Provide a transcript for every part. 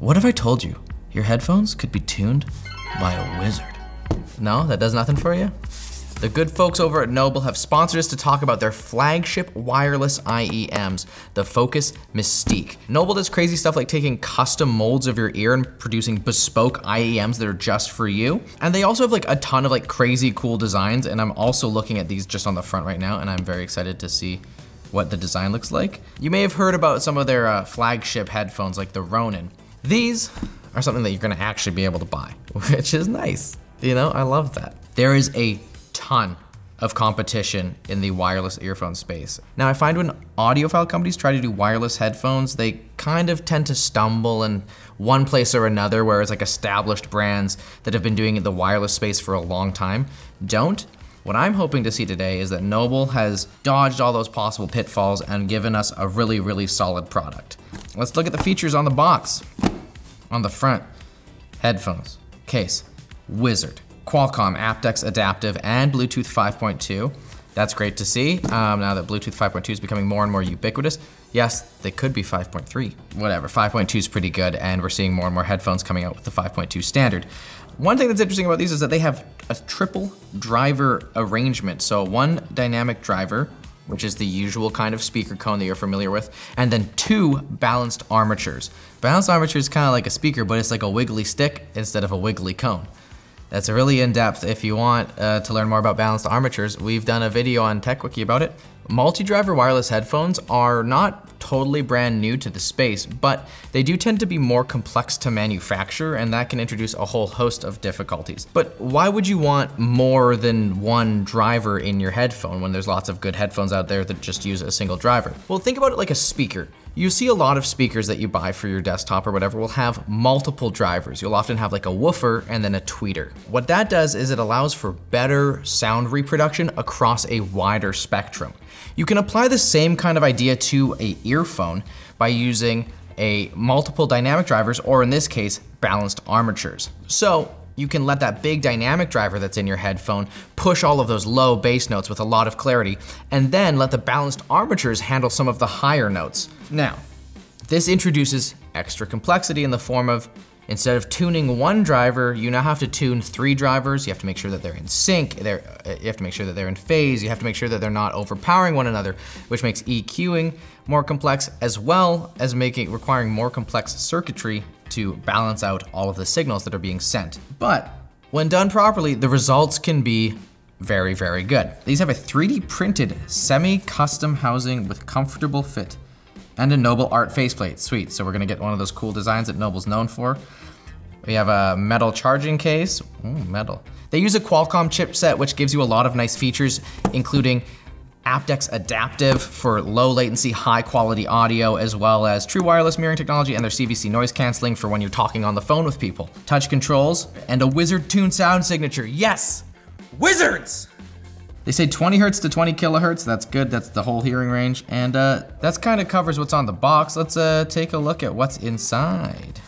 What if I told you your headphones could be tuned by a wizard? No, that does nothing for you? The good folks over at Noble have sponsored us to talk about their flagship wireless IEMs, the FoKus Mystique. Noble does crazy stuff like taking custom molds of your ear and producing bespoke IEMs that are just for you. And they also have like a ton of like crazy cool designs, and I'm also looking at these just on the front right now, and I'm very excited to see what the design looks like. You may have heard about some of their flagship headphones like the Ronin. These are something that you're gonna actually be able to buy, which is nice. You know, I love that. There is a ton of competition in the wireless earphone space. Now I find when audiophile companies try to do wireless headphones, they kind of tend to stumble in one place or another, whereas like established brands that have been doing it the wireless space for a long time don't. What I'm hoping to see today is that Noble has dodged all those possible pitfalls and given us a really, really solid product. Let's look at the features on the box. On the front, headphones, case, wizard, Qualcomm aptX adaptive, and Bluetooth 5.2. That's great to see, now that Bluetooth 5.2 is becoming more and more ubiquitous. Yes, they could be 5.3, whatever, 5.2 is pretty good, and we're seeing more and more headphones coming out with the 5.2 standard. One thing that's interesting about these is that they have a triple driver arrangement. So one dynamic driver, which is the usual kind of speaker cone that you're familiar with, and then two balanced armatures. Balanced armature is kind of like a speaker, but it's like a wiggly stick instead of a wiggly cone. That's really in-depth. If you want to learn more about balanced armatures, we've done a video on TechWiki about it. Multi-driver wireless headphones are not totally brand new to the space, but they do tend to be more complex to manufacture, and that can introduce a whole host of difficulties. But why would you want more than one driver in your headphone when there's lots of good headphones out there that just use a single driver? Well, think about it like a speaker. You see a lot of speakers that you buy for your desktop or whatever will have multiple drivers. You'll often have like a woofer and then a tweeter. What that does is it allows for better sound reproduction across a wider spectrum. You can apply the same kind of idea to an earphone by using a multiple dynamic drivers, or in this case, balanced armatures. So you can let that big dynamic driver that's in your headphone push all of those low bass notes with a lot of clarity, and then let the balanced armatures handle some of the higher notes. Now, this introduces extra complexity in the form of, instead of tuning one driver, you now have to tune 3 drivers. You have to make sure that they're in sync. You have to make sure that they're in phase. You have to make sure that they're not overpowering one another, which makes EQing more complex, as well as requiring more complex circuitry to balance out all of the signals that are being sent. But when done properly, the results can be very, very good. These have a 3D printed semi-custom housing with comfortable fit and a Noble art faceplate. Sweet, so we're gonna get one of those cool designs that Noble's known for. We have a metal charging case. Ooh, metal. They use a Qualcomm chipset, which gives you a lot of nice features, including aptX adaptive for low latency, high quality audio, as well as true wireless mirroring technology and their CVC noise canceling for when you're talking on the phone with people. Touch controls and a wizard tune sound signature. Yes, wizards! They say 20 hertz to 20 kilohertz. That's good, that's the whole hearing range. And that's kind of covers what's on the box. Let's take a look at what's inside.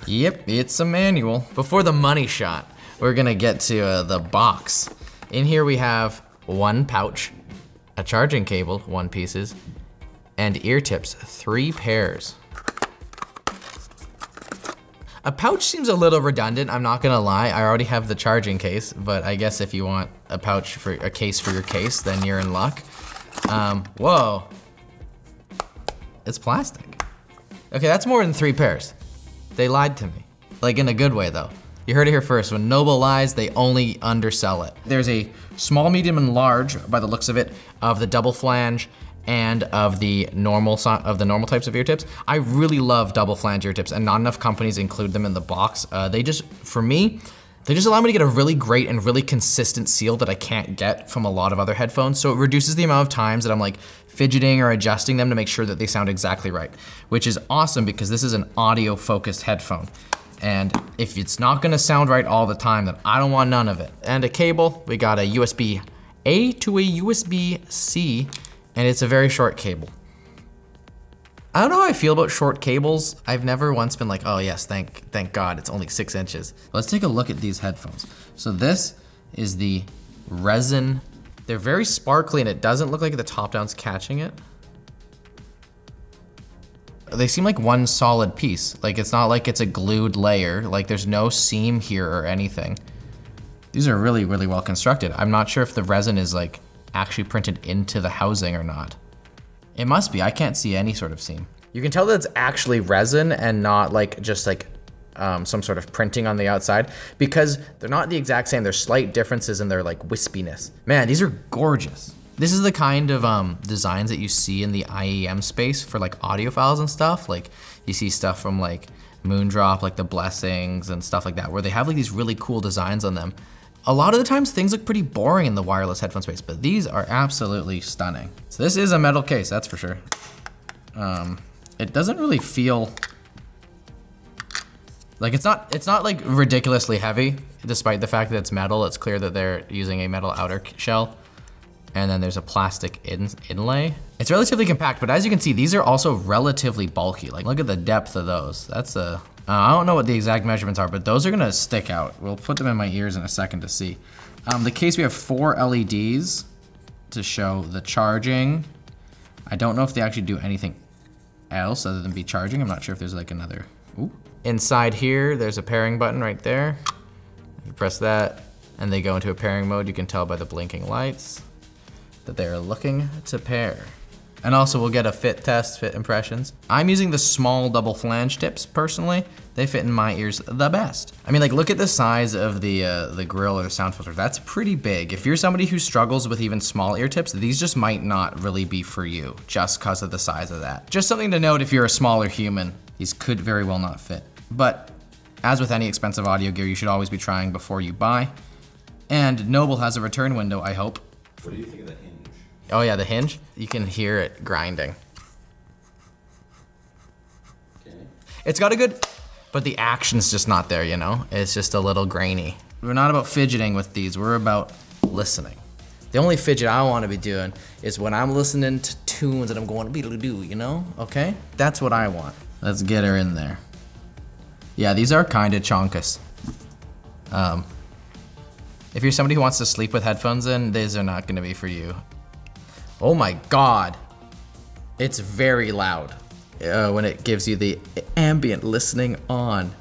Yep, it's a manual. Before the money shot, we're gonna get to the box. In here we have one pouch, a charging cable, 1 pieces, and ear tips, 3 pairs. A pouch seems a little redundant, I'm not gonna lie. I already have the charging case, but I guess if you want a pouch for a case for your case, then you're in luck. Whoa. It's plastic. Okay, that's more than 3 pairs. They lied to me. Like in a good way though. You heard it here first. When Noble lies, they only undersell it. There's a small, medium, and large, by the looks of it, of the double flange and of the normal types of ear tips. I really love double flange ear tips, and not enough companies include them in the box. For me, they just allow me to get a really great and really consistent seal that I can't get from a lot of other headphones. So it reduces the amount of times that I'm like fidgeting or adjusting them to make sure that they sound exactly right, which is awesome because this is an audio focused headphone. And if it's not gonna sound right all the time, then I don't want none of it. And a cable, we got a USB-A to a USB-C, and it's a very short cable. I don't know how I feel about short cables. I've never once been like, oh yes, thank God, it's only 6 inches. Let's take a look at these headphones. So this is the resin. They're very sparkly and it doesn't look like the top down's catching it. they seem like one solid piece. Like it's not like it's a glued layer. Like there's no seam here or anything. These are really, really well constructed. I'm not sure if the resin is like actually printed into the housing or not. It must be, I can't see any sort of seam. You can tell that it's actually resin and not like just like some sort of printing on the outside, because they're not the exact same. There's slight differences in their like wispiness. Man, these are gorgeous. This is the kind of designs that you see in the IEM space for like audiophiles and stuff. Like you see stuff from like Moondrop, like the Blessings and stuff like that, where they have like these really cool designs on them. A lot of the times things look pretty boring in the wireless headphone space, but these are absolutely stunning. So this is a metal case, that's for sure. It doesn't really feel, like it's not like ridiculously heavy, despite the fact that it's metal. It's clear that they're using a metal outer shell. And then there's a plastic inlay. It's relatively compact, but as you can see, these are also relatively bulky. Like look at the depth of those. That's I don't know what the exact measurements are, but those are gonna stick out. We'll put them in my ears in a second to see. The case, we have 4 LEDs to show the charging. I don't know if they actually do anything else other than be charging. I'm not sure if there's like another, ooh. Inside here, there's a pairing button right there. If you press that and they go into a pairing mode, you can tell by the blinking lights that they're looking to pair. And also we'll get a fit test, fit impressions. I'm using the small double flange tips personally. They fit in my ears the best. I mean, like look at the size of the grill or the sound filter. That's pretty big. If you're somebody who struggles with even small ear tips, these just might not really be for you just because of the size of that. Just something to note if you're a smaller human, these could very well not fit. But as with any expensive audio gear, you should always be trying before you buy. And Noble has a return window, I hope. What do you think of the hinge? Oh yeah, the hinge. You can hear it grinding. Okay. It's got a good, but the action's just not there, you know? It's just a little grainy. We're not about fidgeting with these, we're about listening. The only fidget I wanna be doing is when I'm listening to tunes and I'm going beedle-doo, you know? Okay? That's what I want. Let's get her in there. Yeah, these are kinda chonkus. If you're somebody who wants to sleep with headphones in, these are not gonna be for you. Oh my God. It's very loud when it gives you the ambient listening on.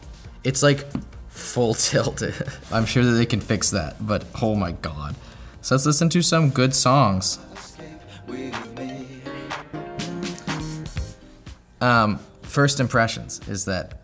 It's like full tilt. I'm sure that they can fix that, but oh my God. So let's listen to some good songs. First impressions is that,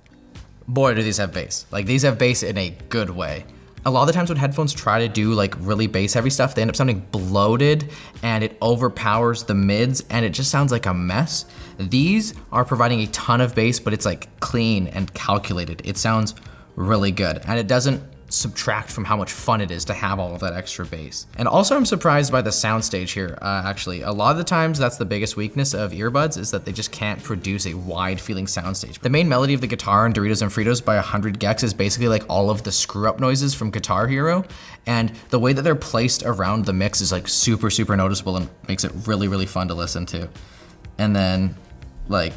boy, do these have bass. Like these have bass in a good way. A lot of the times when headphones try to do like really bass heavy stuff, they end up sounding bloated and it overpowers the mids and it just sounds like a mess. These are providing a ton of bass, but it's like clean and calculated. It sounds really good and it doesn't subtract from how much fun it is to have all of that extra bass. And also I'm surprised by the soundstage here, actually. A lot of the times that's the biggest weakness of earbuds is that they just can't produce a wide feeling soundstage. The main melody of the guitar in Doritos and Fritos by 100 gecs is basically like all of the screw up noises from Guitar Hero. And the way that they're placed around the mix is like super, super noticeable and makes it really, really fun to listen to. And then like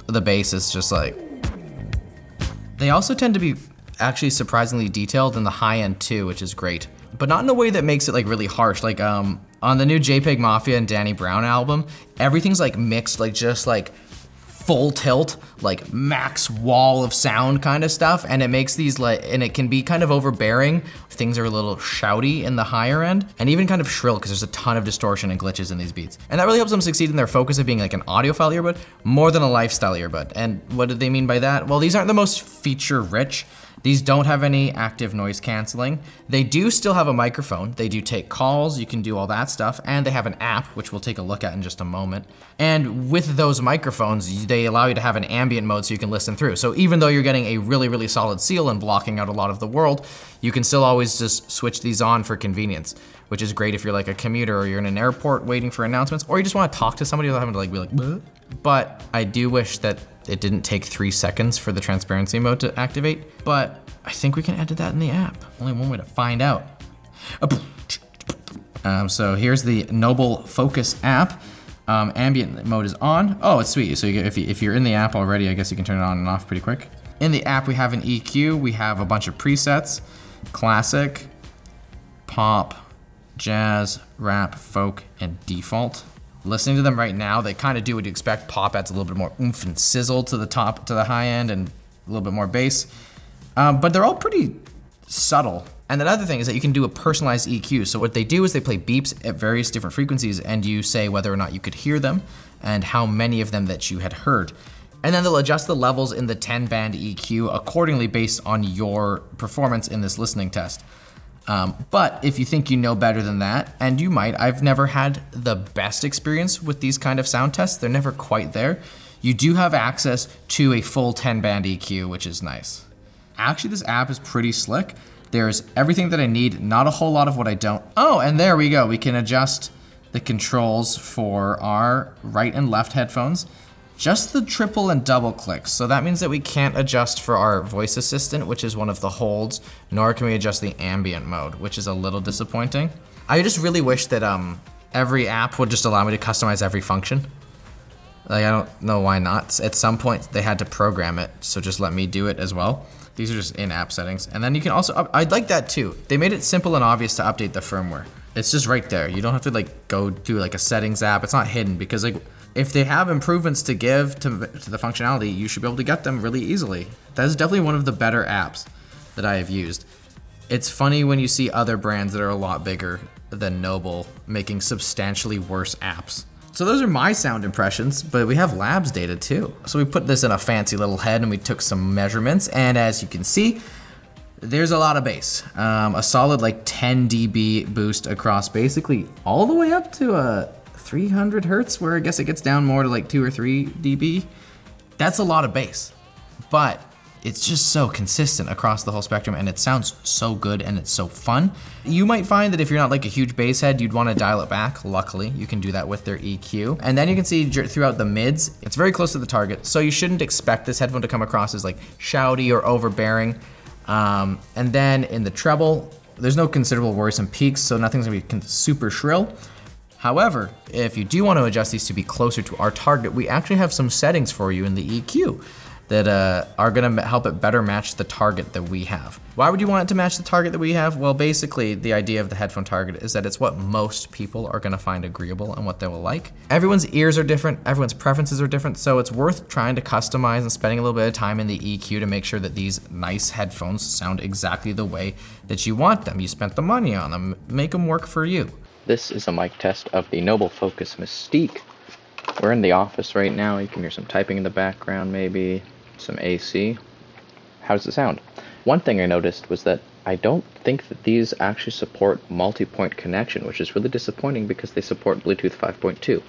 the bass is just like, they also tend to be actually surprisingly detailed in the high end too, which is great. But not in a way that makes it like really harsh. Like on the new JPEG Mafia and Danny Brown album, everything's like mixed, like just like full tilt, like max wall of sound kind of stuff. And it makes these like, and it can be kind of overbearing. Things are a little shouty in the higher end and even kind of shrill because there's a ton of distortion and glitches in these beats. And that really helps them succeed in their focus of being like an audiophile earbud more than a lifestyle earbud. And what do they mean by that? Well, these aren't the most feature rich. These don't have any active noise canceling. They do still have a microphone. They do take calls, you can do all that stuff, and they have an app, which we'll take a look at in just a moment. And with those microphones, they allow you to have an ambient mode so you can listen through. So even though you're getting a really, really solid seal and blocking out a lot of the world, you can still always just switch these on for convenience, which is great if you're like a commuter or you're in an airport waiting for announcements, or you just want to talk to somebody without having to like be like, bleh. But I do wish that it didn't take 3 seconds for the transparency mode to activate, but I think we can edit that in the app. Only one way to find out. So here's the Noble FoKus app. Ambient mode is on. Oh, it's sweet. So if you're in the app already, I guess you can turn it on and off pretty quick. In the app, we have an EQ. We have a bunch of presets: classic, pop, jazz, rap, folk, and default. listening to them right now, they kind of do what you expect. Pop adds a little bit more oomph and sizzle to the top, to the high end, and a little bit more bass. But they're all pretty subtle. And another thing is that you can do a personalized EQ. So what they do is they play beeps at various different frequencies, and you say whether or not you could hear them and how many of them that you had heard. And then they'll adjust the levels in the 10-band EQ accordingly based on your performance in this listening test. But if you think you know better than that, and you might, I've never had the best experience with these kind of sound tests. They're never quite there. You do have access to a full 10-band EQ, which is nice. Actually, this app is pretty slick. There's everything that I need, not a whole lot of what I don't. Oh, and there we go. We can adjust the controls for our right and left headphones. Just the triple and double clicks. So that means that we can't adjust for our voice assistant, which is one of the holds, nor can we adjust the ambient mode, which is a little disappointing. I just really wish that every app would just allow me to customize every function. Like, I don't know why not. At some point they had to program it, so just let me do it as well. These are just in-app settings. And then you can also, I'd like that too. They made it simple and obvious to update the firmware. It's just right there. You don't have to like go through like a settings app. It's not hidden because like, if they have improvements to give to the functionality, you should be able to get them really easily. That is definitely one of the better apps that I have used. It's funny when you see other brands that are a lot bigger than Noble making substantially worse apps. So those are my sound impressions, but we have labs data too. So we put this in a fancy little head and we took some measurements, and as you can see, there's a lot of bass. A solid like 10 dB boost across basically all the way up to 300 hertz, where I guess it gets down more to like 2 or 3 dB. That's a lot of bass, but it's just so consistent across the whole spectrum, and it sounds so good and it's so fun. You might find that if you're not like a huge bass head, you'd want to dial it back. Luckily, you can do that with their EQ. And then you can see throughout the mids, it's very close to the target, so you shouldn't expect this headphone to come across as like shouty or overbearing. And then in the treble, there's no considerable worrisome peaks, so nothing's gonna be super shrill. However, if you do want to adjust these to be closer to our target, we actually have some settings for you in the EQ that are gonna help it better match the target that we have. Why would you want it to match the target that we have? Well, basically, the idea of the headphone target is that it's what most people are gonna find agreeable and what they will like. Everyone's ears are different, everyone's preferences are different, so it's worth trying to customize and spending a little bit of time in the EQ to make sure that these nice headphones sound exactly the way that you want them. You spent the money on them, make them work for you. This is a mic test of the Noble FoKus Mystique. We're in the office right now. You can hear some typing in the background, maybe some AC. How does it sound? One thing I noticed was that I don't think that these actually support multi-point connection, which is really disappointing because they support Bluetooth 5.2.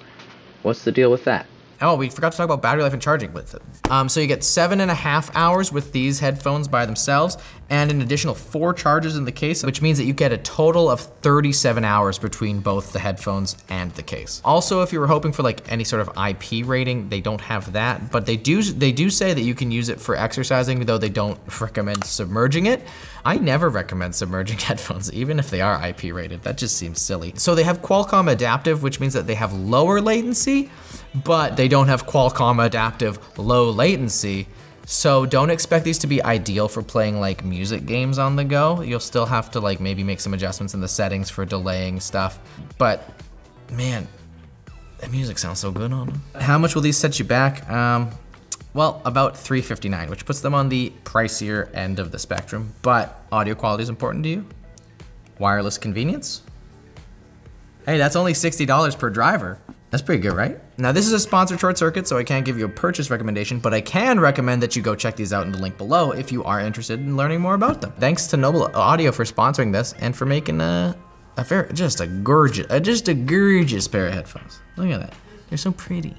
What's the deal with that? Oh, we forgot to talk about battery life and charging with it. So you get 7.5 hours with these headphones by themselves, and an additional 4 charges in the case, which means that you get a total of 37 hours between both the headphones and the case. Also, if you were hoping for like any sort of IP rating, they don't have that, but they do say that you can use it for exercising, though they don't recommend submerging it. I never recommend submerging headphones, even if they are IP rated. That just seems silly. So they have Qualcomm adaptive, which means that they have lower latency, but they don't have Qualcomm adaptive low latency. So don't expect these to be ideal for playing like music games on the go. You'll still have to like maybe make some adjustments in the settings for delaying stuff. But man, the music sounds so good on them. How much will these set you back? Well, about $359, which puts them on the pricier end of the spectrum, but audio quality is important to you. Wireless convenience. Hey, that's only $60 per driver. That's pretty good, right? Now this is a sponsored ShortCircuit, so I can't give you a purchase recommendation, but I can recommend that you go check these out in the link below if you are interested in learning more about them. Thanks to Noble Audio for sponsoring this and for making just a gorgeous pair of headphones. Look at that, they're so pretty.